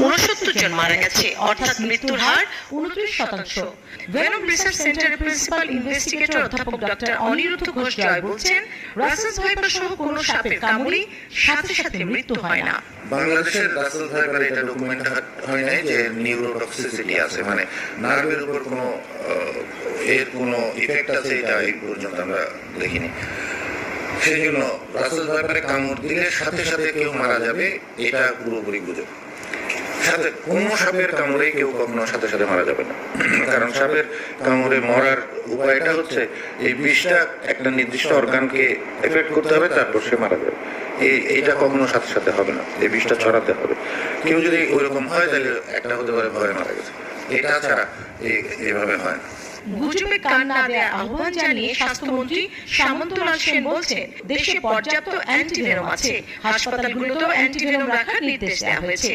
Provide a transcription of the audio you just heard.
69 জন মারা গেছে, অর্থাৎ মৃত্যুর হার 29%। ভেনম রিসার্চ সেন্টারের প্রিন্সিপাল ইনভেস্টিগেটর অধ্যাপক ডক্টর অনিরুদ্ধ ঘোষ জয় বলছেন, রাসেলস ভাইপার সহ কোনো সাপের কামড়েই সাথে সাথে মৃত্যু হয় না। বাংলাদেশের রাসেলস ভাইপার এটা ডকুমেন্ট হয় নাই যে নিউরোটক্সিসিটি আছে, মানে নার্ভের উপর কোনো এর কোনো ইফেক্ট আছে, এটা এই পর্যন্ত আমরা দেখিনি। সেই জন্য রাসেলস ভাইপারে কামড় দিলে সাথে সাথে কেউ মারা যাবে, এটা পুরোপুরি গুজব। সাথে কোনো সাপের কামড়ে কেউ কখনো সাথে সাথে মারা যাবে না, কারণ সাপের কামড়ে মরার উপায়টা হচ্ছে এই বিষটা একটা নির্দিষ্ট অর্গানকে এফেক্ট করতে হবে, তারপর সে মারা যাবে। এইটা কখনো সাথে সাথে হবে না, এই বিষটা ছড়াতে হবে। কেউ যদি ওইরকম হয় তাহলে একটা হতে পারে ভয়ে মারা গেছে, এটা ছাড়া এভাবে হয় না। গুজবে কান না দেওয়ার আহ্বান জানিয়ে স্বাস্থ্যমন্ত্রী সামন্তলাল সেন বলছেন, দেশে পর্যাপ্ত অ্যান্টিভেনম আছে, হাসপাতালগুলোতেও অ্যান্টিভেনম রাখার নির্দেশ দেওয়া হয়েছে।